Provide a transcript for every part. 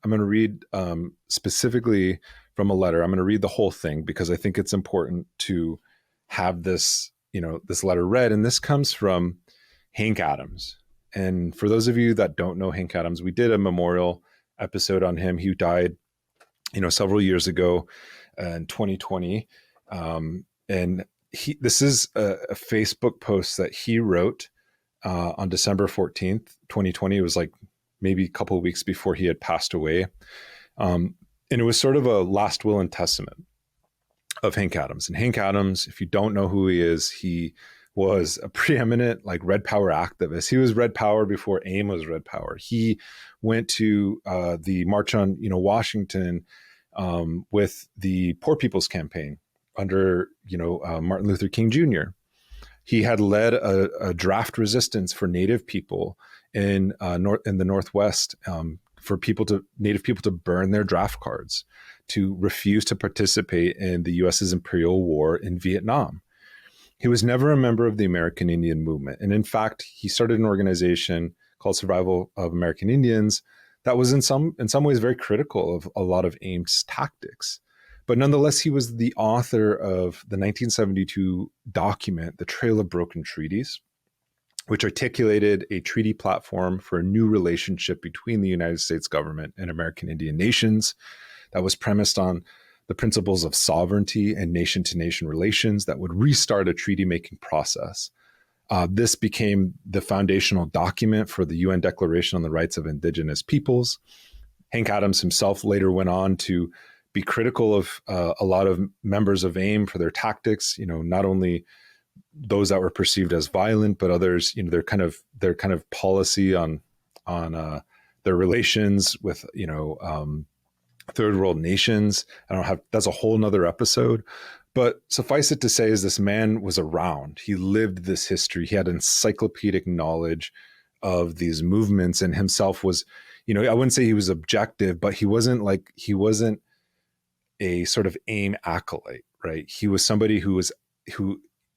going to read specifically from a letter. I'm going to read the whole thing because I think it's important to have this, this letter read. And this comes from Hank Adams. And for those of you that don't know Hank Adams, we did a memorial episode on him. He died, several years ago in 2020. And this is a Facebook post that he wrote on December 14th, 2020. It was like maybe a couple of weeks before he had passed away. And it was sort of a last will and testament of Hank Adams. And Hank Adams, if you don't know who he is, he was a preeminent Red Power activist. He was Red Power before AIM was Red Power. He went to the March on Washington with the Poor People's Campaign under Martin Luther King Jr. He had led a draft resistance for Native people in the Northwest for Native people to burn their draft cards, to refuse to participate in the U.S.'s imperial war in Vietnam. He was never a member of the American Indian movement. And in fact, he started an organization called Survival of American Indians that was in some ways very critical of a lot of AIM's tactics. But nonetheless, he was the author of the 1972 document, The Trail of Broken Treaties, which articulated a treaty platform for a new relationship between the United States government and American Indian nations that was premised on the principles of sovereignty and nation-to-nation relations that would restart a treaty-making process. This became the foundational document for the UN Declaration on the Rights of Indigenous Peoples. Hank Adams himself later went on to be critical of a lot of members of AIM for their tactics, not only those that were perceived as violent, but others, their kind of policy on their relations with, third world nations. That's a whole nother episode. But suffice it to say is this man was around. He lived this history. He had encyclopedic knowledge of these movements, and himself was, I wouldn't say he was objective, but he wasn't a sort of AIM acolyte, right? He was somebody who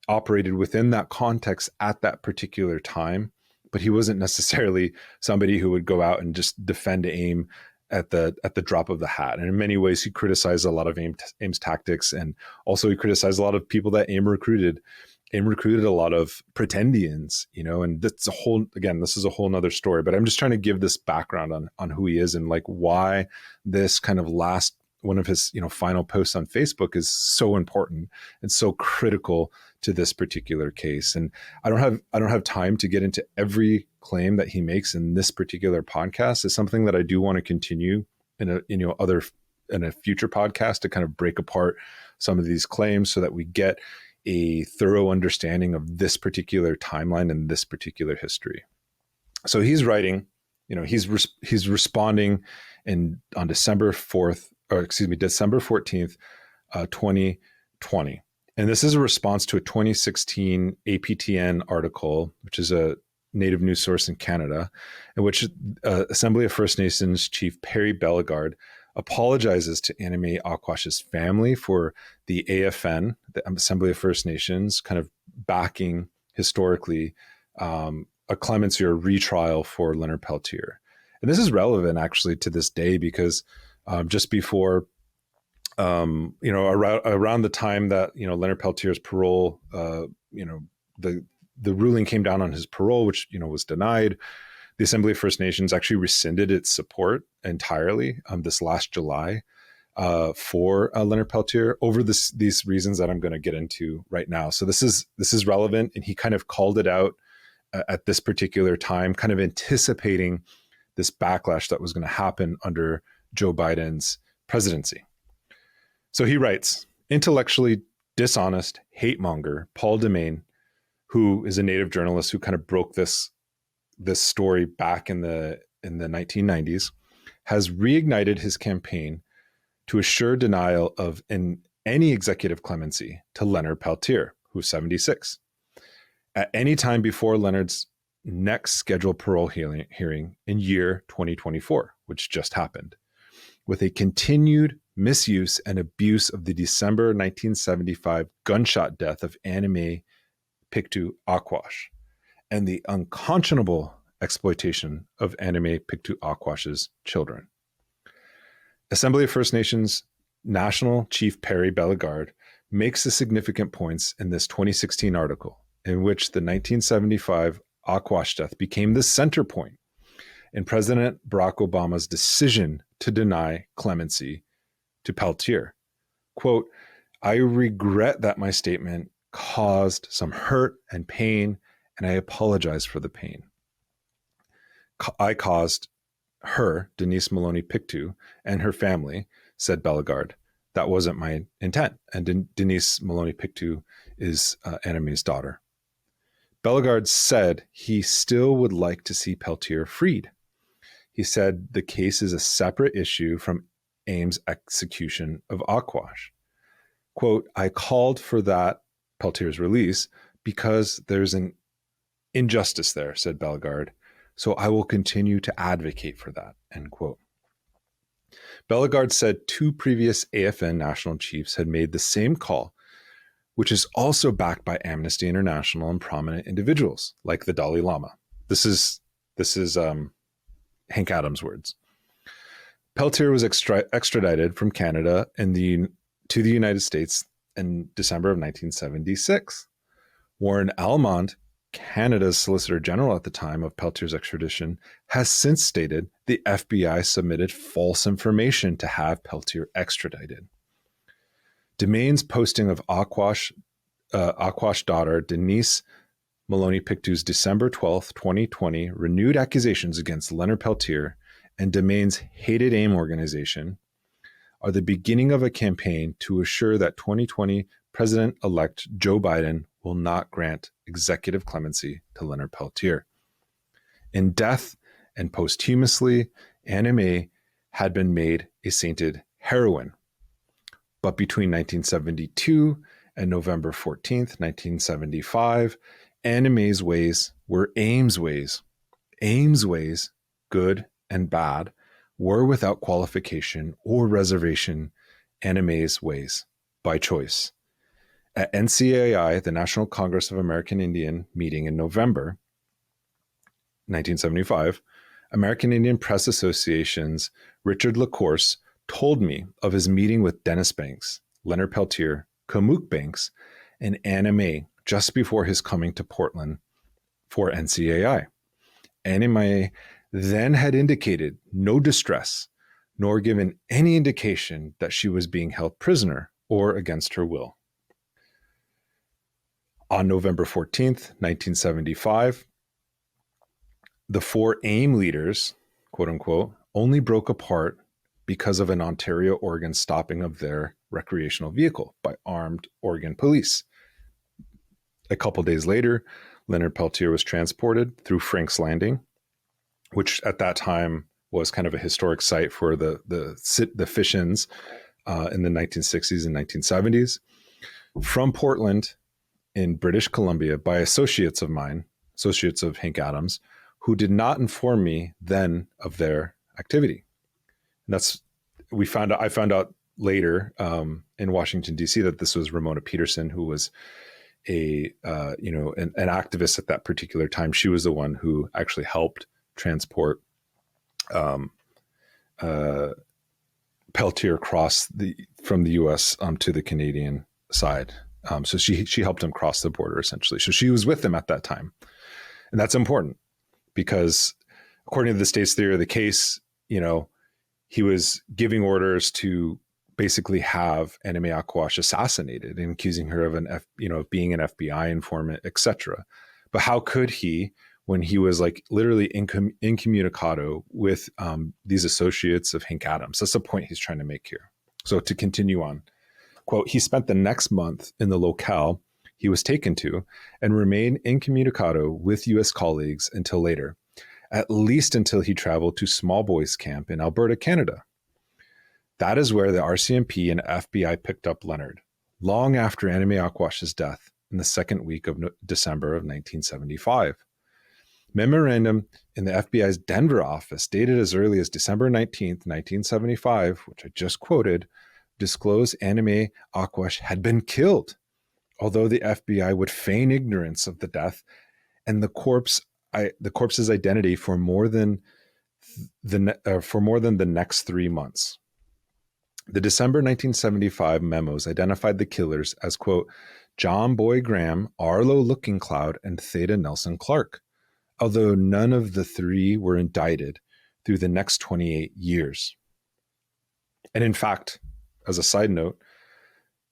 operated within that context at that particular time, but he wasn't necessarily somebody who would go out and just defend AIM at the drop of the hat. And in many ways, he criticized a lot of AIM's tactics, and also he criticized a lot of people that AIM recruited. AIM recruited a lot of pretendians, and this is a whole nother story. But I'm just trying to give this background on who he is and why this kind of last one of his final posts on Facebook is so important and so critical to this particular case. And I don't have time to get into every claim that he makes in this particular podcast. It's something that I do want to continue in a future podcast to kind of break apart some of these claims so that we get a thorough understanding of this particular timeline and this particular history. So he's writing, he's responding on December 14th, 2020. And this is a response to a 2016 APTN article, which is a Native news source in Canada, in which Assembly of First Nations Chief Perry Bellegarde apologizes to Anime Aquash's family for the AFN, the Assembly of First Nations, kind of backing historically a clemency or retrial for Leonard Peltier. And this is relevant actually to this day because just before, around the time that, Leonard Peltier's parole, the ruling came down on his parole, which, was denied. The Assembly of First Nations actually rescinded its support entirely this last July for Leonard Peltier over these reasons that I'm going to get into right now. So this is relevant, and he kind of called it out at this particular time, kind of anticipating this backlash that was going to happen under Joe Biden's presidency. So he writes, intellectually dishonest hate monger Paul Demain, who is a Native journalist who kind of broke this story back in the 1990s, has reignited his campaign to assure denial of any executive clemency to Leonard Peltier, who's 76, at any time before Leonard's next scheduled parole hearing in year 2024, which just happened, with a continued misuse and abuse of the December 1975 gunshot death of Anime Pictou Aquash and the unconscionable exploitation of Anime Pictou Aquash's children. Assembly of First Nations National Chief Perry Bellegarde makes the significant points in this 2016 article, in which the 1975 Aquash death became the center point in President Barack Obama's decision to deny clemency to Peltier. Quote, I regret that my statement caused some hurt and pain, and I apologize for the pain I caused her, Denise Maloney Pictou, and her family, said Bellegarde. That wasn't my intent. And Denise Maloney Pictou is Anna Mae's daughter. Bellegarde said he still would like to see Peltier freed. He said the case is a separate issue from AIM's execution of Aquash. Quote, I called for that Peltier's release because there's an injustice there, said Bellegarde. So I will continue to advocate for that, end quote. Bellegarde said 2 previous AFN national chiefs had made the same call, which is also backed by Amnesty International and prominent individuals like the Dalai Lama. This is Hank Adams' words. Peltier was extradited from Canada to the United States in December of 1976. Warren Almond, Canada's Solicitor General at the time of Peltier's extradition, has since stated the FBI submitted false information to have Peltier extradited. Demaine's posting of Aquash daughter Denise Maloney Pictou's December 12, 2020, renewed accusations against Leonard Peltier and Demaine's hated AIM organization are the beginning of a campaign to assure that 2020 President-elect Joe Biden will not grant executive clemency to Leonard Peltier. In death and posthumously, Anna Mae had been made a sainted heroine. But between 1972 and November 14th, 1975, Anna Mae's ways were AIM's ways. AIM's ways, good and bad, were without qualification or reservation Anna Mae's ways, by choice. At NCAI, the National Congress of American Indian meeting in November 1975, American Indian Press Association's Richard LaCourse told me of his meeting with Dennis Banks, Leonard Peltier, Kamuk Banks, and Anna Mae just before his coming to Portland for NCAI. Anna Mae then had indicated no distress, nor given any indication that she was being held prisoner or against her will. On November 14th, 1975, the 4 AIM leaders, quote unquote, only broke apart because of an Ontario, Oregon stopping of their recreational vehicle by armed Oregon police. A couple days later, Leonard Peltier was transported through Frank's Landing, which at that time was kind of a historic site for the fish-ins in the 1960s and 1970s, from Portland in British Columbia by associates of mine, associates of Hank Adams, who did not inform me then of their activity. And I found out later in Washington, D.C. that this was Ramona Peterson, who was an activist at that particular time. She was the one who actually helped transport Peltier from the U.S. To the Canadian side. So she helped him cross the border, essentially. So she was with him at that time. And that's important because according to the state's theory of the case, he was giving orders to basically have Anna Mae Aquash assassinated and accusing her of of being an FBI informant, etc. But how could he, when he was like literally incommunicado with these associates of Hank Adams? That's the point he's trying to make here. So to continue on, quote, he spent the next month in the locale he was taken to and remained incommunicado with U.S. colleagues until later, at least until he traveled to Small Boys Camp in Alberta, Canada. That is where the RCMP and FBI picked up Leonard, long after Anna Mae Aquash's death in the second week of December of 1975. Memorandum in the FBI's Denver office, dated as early as December 19th, 1975, which I just quoted, disclosed Anna Mae Aquash had been killed, although the FBI would feign ignorance of the death and the corpse's identity for more than the next 3 months. The December 1975 memos identified the killers as, quote, John Boy Graham, Arlo Looking Cloud, and Theda Nelson Clark, although none of the three were indicted through the next 28 years. And in fact, as a side note,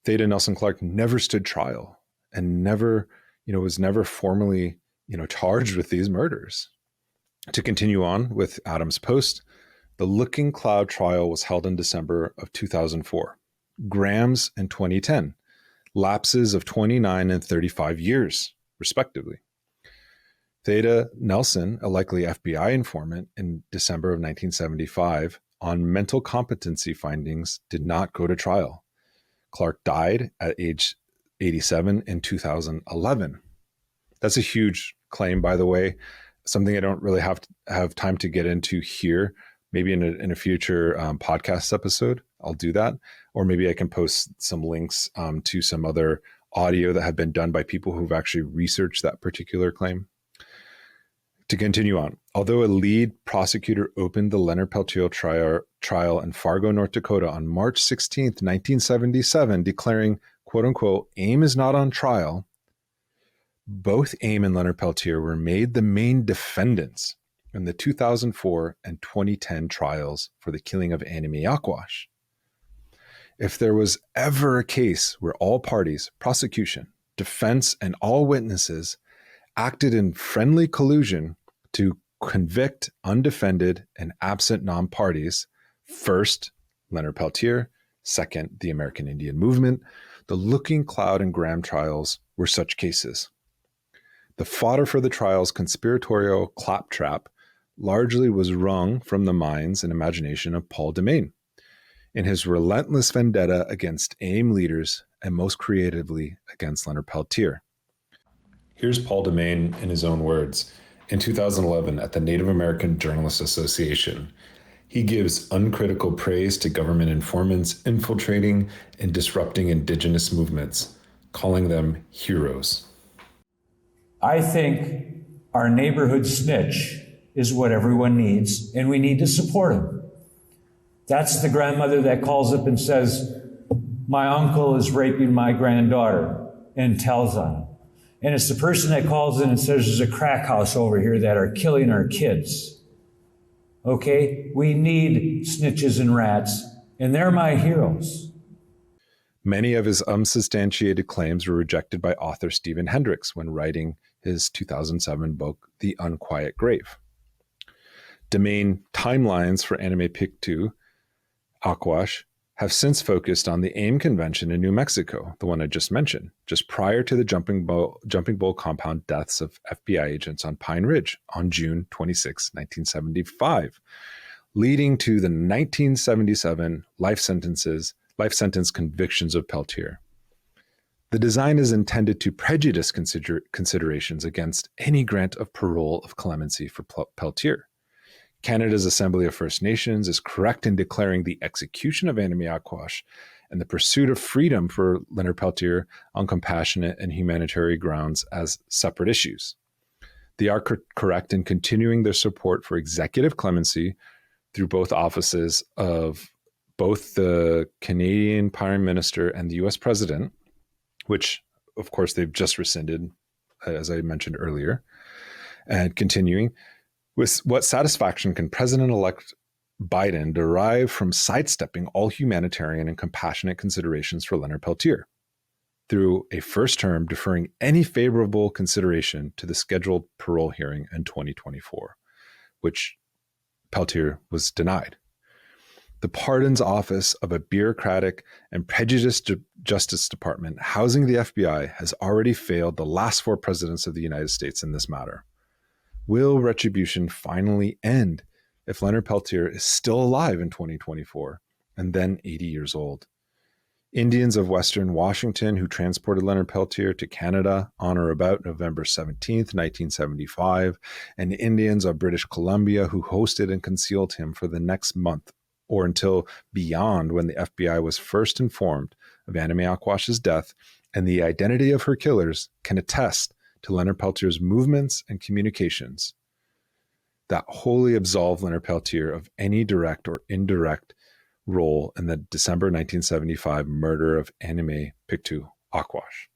Theda Nelson Clark never stood trial and was never formally, charged with these murders. To continue on with Adams' post, the Looking Cloud trial was held in December of 2004. Graham's in 2010, lapses of 29 and 35 years, respectively. Theda Nelson, a likely FBI informant in December of 1975, on mental competency findings, did not go to trial. Clark died at age 87 in 2011. That's a huge claim, by the way, something I don't really have time to get into here. Maybe in a future podcast episode, I'll do that. Or maybe I can post some links to some other audio that have been done by people who've actually researched that particular claim. To continue on, although a lead prosecutor opened the Leonard Peltier trial in Fargo, North Dakota on March 16th, 1977, declaring, quote unquote, AIM is not on trial, both AIM and Leonard Peltier were made the main defendants in the 2004 and 2010 trials for the killing of Anime Aquash. If there was ever a case where all parties, prosecution, defense, and all witnesses acted in friendly collusion to convict undefended and absent non-parties, first, Leonard Peltier, second, the American Indian Movement, the Looking Cloud and Graham trials were such cases. The fodder for the trial's conspiratorial claptrap largely was wrung from the minds and imagination of Paul Demain in his relentless vendetta against AIM leaders and most creatively against Leonard Peltier. Here's Paul Demain in his own words. In 2011, at the Native American Journalists Association, he gives uncritical praise to government informants infiltrating and disrupting indigenous movements, calling them heroes. I think our neighborhood snitch is what everyone needs, and we need to support him. That's the grandmother that calls up and says, my uncle is raping my granddaughter, and tells on him. And it's the person that calls in and says, there's a crack house over here that are killing our kids. Okay? We need snitches and rats, and they're my heroes. Many of his unsubstantiated claims were rejected by author Stephen Hendricks when writing his 2007 book, The Unquiet Grave. Demain timelines for Anime Pictu, Aquash, have since focused on the AIM convention in New Mexico, the one I just mentioned, just prior to the Jumping Bull compound deaths of FBI agents on Pine Ridge on June 26, 1975, leading to the 1977 life sentence convictions of Peltier. The design is intended to prejudice considerations against any grant of parole of clemency for Peltier. Canada's Assembly of First Nations is correct in declaring the execution of Anime Aquash and the pursuit of freedom for Leonard Peltier on compassionate and humanitarian grounds as separate issues. They are correct in continuing their support for executive clemency through both offices of both the Canadian Prime Minister and the U.S. President, which, of course, they've just rescinded, as I mentioned earlier, and continuing. With what satisfaction can President-elect Biden derive from sidestepping all humanitarian and compassionate considerations for Leonard Peltier through a first term deferring any favorable consideration to the scheduled parole hearing in 2024, which Peltier was denied? The Pardons Office of a bureaucratic and prejudiced Justice Department housing the FBI has already failed the last four presidents of the United States in this matter. Will retribution finally end if Leonard Peltier is still alive in 2024 and then 80 years old? Indians of Western Washington who transported Leonard Peltier to Canada on or about November 17th, 1975, and Indians of British Columbia who hosted and concealed him for the next month or until beyond when the FBI was first informed of Anime Aquash's death and the identity of her killers can attest to Leonard Peltier's movements and communications that wholly absolve Leonard Peltier of any direct or indirect role in the December 1975 murder of anime Pictu Aquash.